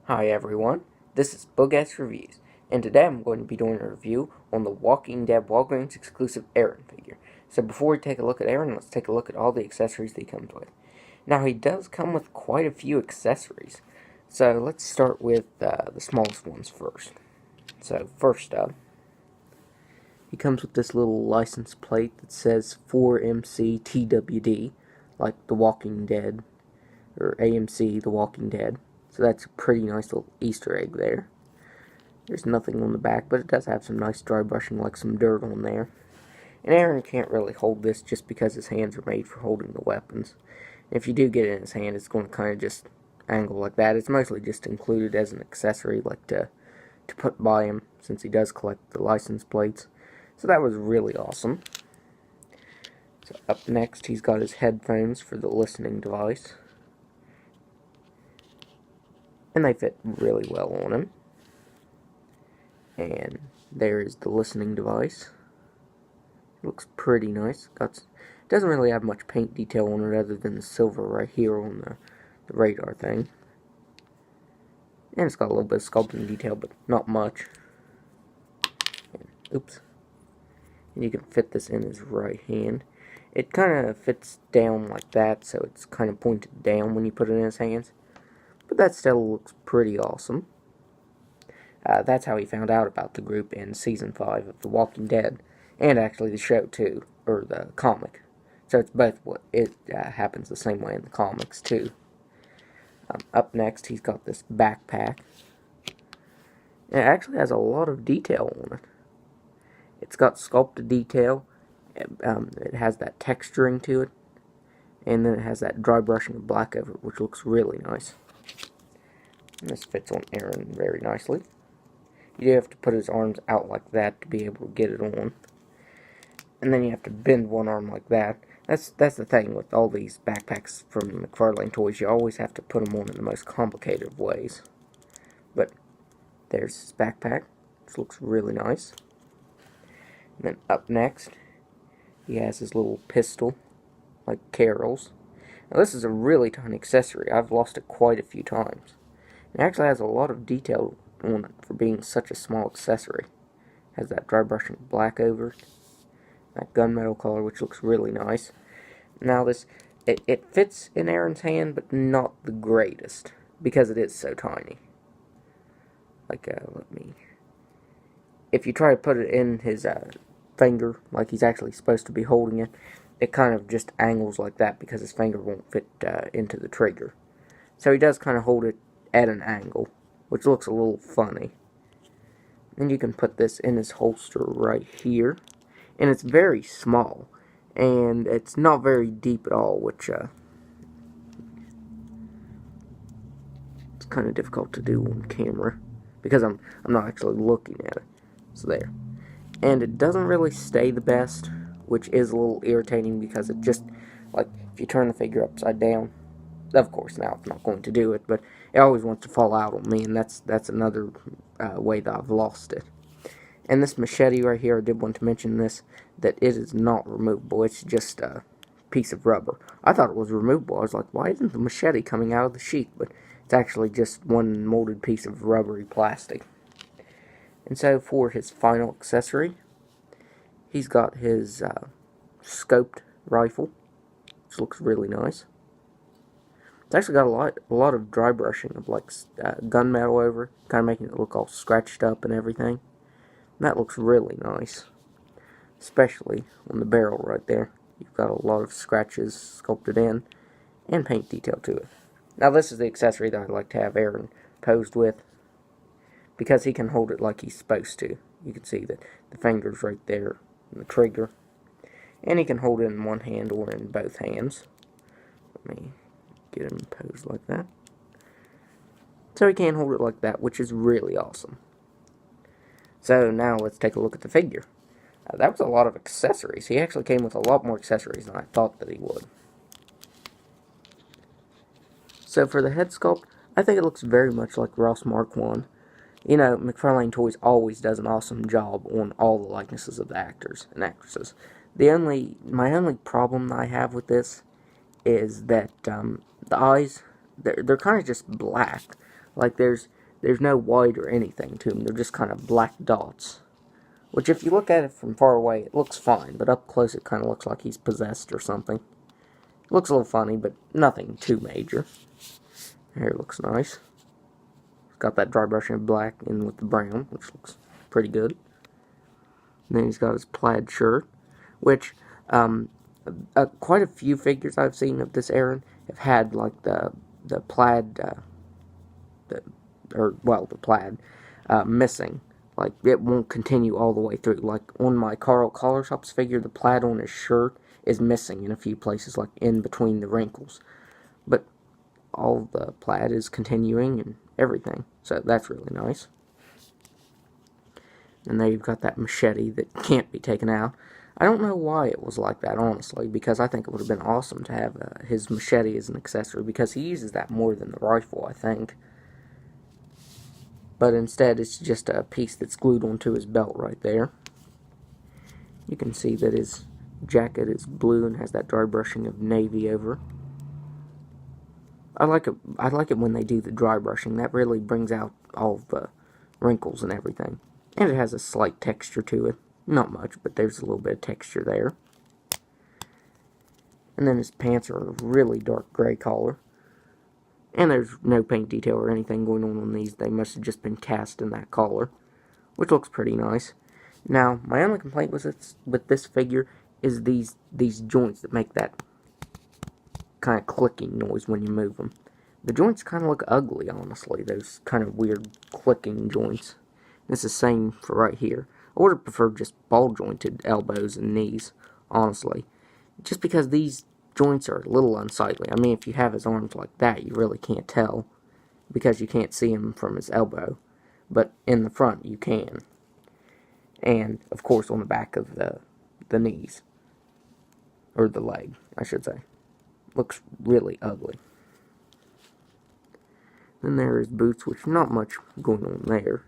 Hi everyone, this is Boogass Reviews, and today I'm going to be doing a review on the Walking Dead Walgreens exclusive Aaron figure. So before we take a look at Aaron, let's take a look at all the accessories that he comes with. Now he does come with quite a few accessories, so let's start with the smallest ones first. So first up, he comes with this little license plate that says 4MC like The Walking Dead, or AMC The Walking Dead. So that's a pretty nice little Easter egg there. There's nothing on the back, but it does have some nice dry brushing, like some dirt on there. And Aaron can't really hold this just because his hands are made for holding the weapons. If you do get it in his hand, it's going to kind of just angle like that. It's mostly just included as an accessory, like to put by him, since he does collect the license plates. So that was really awesome. So up next, he's got his headphones for the listening device. And they fit really well on him. And there is the listening device. Looks pretty nice. Doesn't really have much paint detail on it other than the silver right here on the radar thing. And it's got a little bit of sculpting detail, but not much. And, oops. And you can fit this in his right hand. It kind of fits down like that, so it's kind of pointed down when you put it in his hands. But that still looks pretty awesome. That's how he found out about the group in Season 5 of The Walking Dead. And actually the show, too. Or the comic. So it's both. It happens the same way in the comics, too. Up next, he's got this backpack. And it actually has a lot of detail on it. It's got sculpted detail. It has that texturing to it. And then it has that dry brushing of black over it, which looks really nice. And this fits on Aaron very nicely. You do have to put his arms out like that to be able to get it on. And then you have to bend one arm like that. That's the thing with all these backpacks from McFarlane Toys. You always have to put them on in the most complicated of ways. But there's his backpack. This looks really nice. And then up next, he has his little pistol, like Carol's. Now this is a really tiny accessory. I've lost it quite a few times. It actually has a lot of detail on it for being such a small accessory. It has that dry brushing black over it. That gunmetal color, which looks really nice. Now it fits in Aaron's hand, but not the greatest, because it is so tiny. Like, if you try to put it in his finger, like he's actually supposed to be holding it, it kind of just angles like that, because his finger won't fit into the trigger. So he does kind of hold it at an angle, which looks a little funny. And you can put this in his holster right here. And it's very small, and it's not very deep at all, which it's kind of difficult to do on camera because I'm not actually looking at it. So there, and it doesn't really stay the best, which is a little irritating because it just, like, if you turn the figure upside down, of course now it's not going to do it, but it always wants to fall out on me, and that's another way that I've lost it. And this machete right here, I did want to mention this, that it is not removable. It's just a piece of rubber. I thought it was removable. I was like, why isn't the machete coming out of the sheath? But it's actually just one molded piece of rubbery plastic. And so for his final accessory, he's got his scoped rifle, which looks really nice. It's actually got a lot of dry brushing of like gunmetal over it, kind of making it look all scratched up and everything. That looks really nice, especially on the barrel right there. You've got a lot of scratches sculpted in, and paint detail to it. Now this is the accessory that I'd like to have Aaron posed with, because he can hold it like he's supposed to. You can see that the finger's right there, and the trigger, and he can hold it in one hand or in both hands. Let me get him posed like that. So he can hold it like that, which is really awesome. So now let's take a look at the figure. That was a lot of accessories. He actually came with a lot more accessories than I thought that he would. So for the head sculpt, I think it looks very much like Ross Mark 1. You know, McFarlane Toys always does an awesome job on all the likenesses of the actors and actresses. My only problem I have with this is that the eyes, they're kind of just black. Like there's no white or anything to them. They're just kind of black dots. Which, if you look at it from far away, it looks fine, but up close it kind of looks like he's possessed or something. It looks a little funny, but nothing too major. Hair looks nice. It's got that dry brushing of black in with the brown, which looks pretty good. And then he's got his plaid shirt, which quite a few figures I've seen of this Aaron have had like the plaid, the plaid missing. Like, it won't continue all the way through. Like, on my Carl Collar Shop's figure, the plaid on his shirt is missing in a few places, like in between the wrinkles. But all the plaid is continuing and everything. So that's really nice. And there you've got that machete that can't be taken out. I don't know why it was like that, honestly, because I think it would have been awesome to have his machete as an accessory, because he uses that more than the rifle, I think. But instead, it's just a piece that's glued onto his belt right there. You can see that his jacket is blue and has that dry brushing of navy over. I like it when they do the dry brushing. That really brings out all the wrinkles and everything. And it has a slight texture to it. Not much, but there's a little bit of texture there. And then his pants are a really dark gray color. And there's no paint detail or anything going on these. They must have just been cast in that color, which looks pretty nice. Now, my only complaint with this figure is these joints that make that kind of clicking noise when you move them. The joints kind of look ugly, honestly. Those kind of weird clicking joints. It's the same for right here. I would have preferred just ball-jointed elbows and knees, honestly. Just because these joints are a little unsightly. I mean, if you have his arms like that, you really can't tell, because you can't see him from his elbow. But in the front, you can. And, of course, on the back of the knees. Or the leg, I should say. Looks really ugly. Then there is boots, which not much going on there.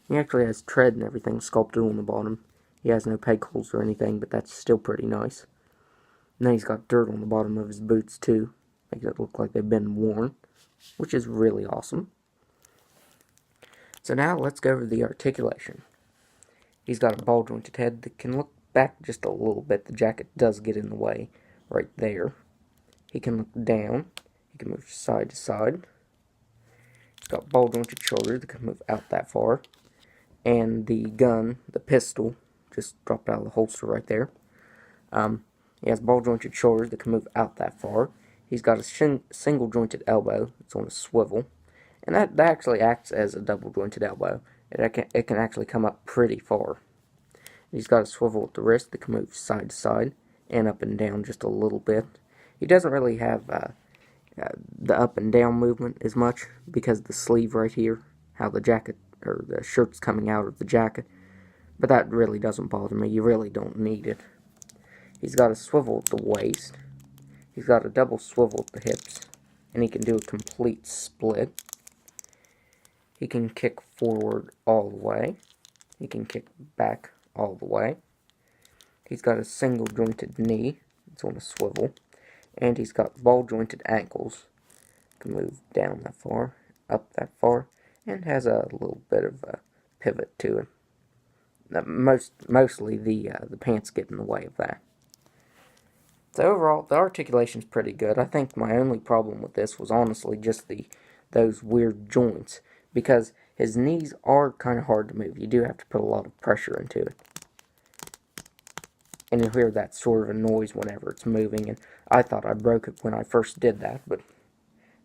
He actually has tread and everything sculpted on the bottom. He has no peg holes or anything, but that's still pretty nice. And then he's got dirt on the bottom of his boots too, making it look like they've been worn, which is really awesome. So now let's go over the articulation. He's got a ball jointed head that can look back just a little bit. The jacket does get in the way right there. He can look down. He can move side to side. He's got ball jointed shoulders that can move out that far. And the gun, the pistol, just dropped out of the holster right there. He has ball-jointed shoulders that can move out that far. He's got a single-jointed elbow. It's on a swivel. And that actually acts as a double-jointed elbow. It can actually come up pretty far. He's got a swivel at the wrist that can move side to side and up and down just a little bit. He doesn't really have the up and down movement as much because of the sleeve right here, how the jacket or the shirt's coming out of the jacket. But that really doesn't bother me. You really don't need it. He's got a swivel at the waist. He's got a double swivel at the hips. And he can do a complete split. He can kick forward all the way. He can kick back all the way. He's got a single jointed knee. It's on a swivel. And he's got ball jointed ankles. Can move down that far, up that far, and has a little bit of a pivot to it. Mostly the pants get in the way of that. So overall, the articulation's pretty good. I think my only problem with this was honestly just those weird joints, because his knees are kind of hard to move. You do have to put a lot of pressure into it. And you'll hear that sort of a noise whenever it's moving, and I thought I broke it when I first did that, but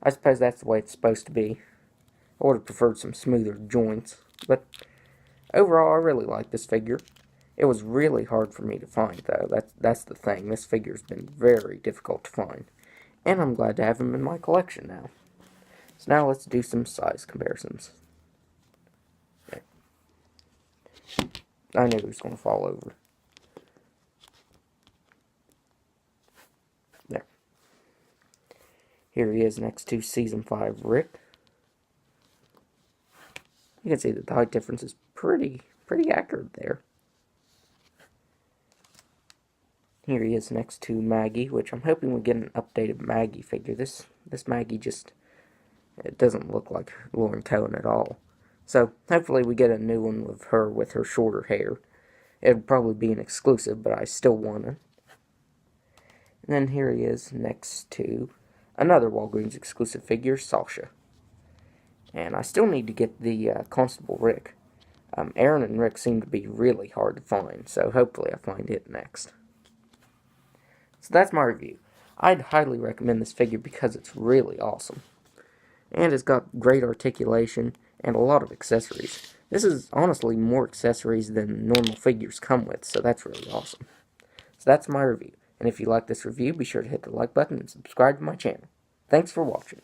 I suppose that's the way it's supposed to be. I would have preferred some smoother joints, but overall, I really like this figure. It was really hard for me to find, though. That's the thing. This figure's been very difficult to find. And I'm glad to have him in my collection now. So now let's do some size comparisons. Okay. I knew he was going to fall over. There. Here he is next to Season 5 Rick. You can see that the height difference is pretty accurate there. Here he is next to Maggie, which I'm hoping we get an updated Maggie figure. This Maggie just It doesn't look like Lauren Cohen at all. So hopefully we get a new one of her with her shorter hair. It would probably be an exclusive, but I still want it. And then here he is next to another Walgreens exclusive figure, Sasha. And I still need to get the Constable Rick. Aaron and Rick seem to be really hard to find, so hopefully I find it next. So that's my review. I'd highly recommend this figure because it's really awesome. And it's got great articulation and a lot of accessories. This is honestly more accessories than normal figures come with, so that's really awesome. So that's my review. And if you like this review, be sure to hit the like button and subscribe to my channel. Thanks for watching.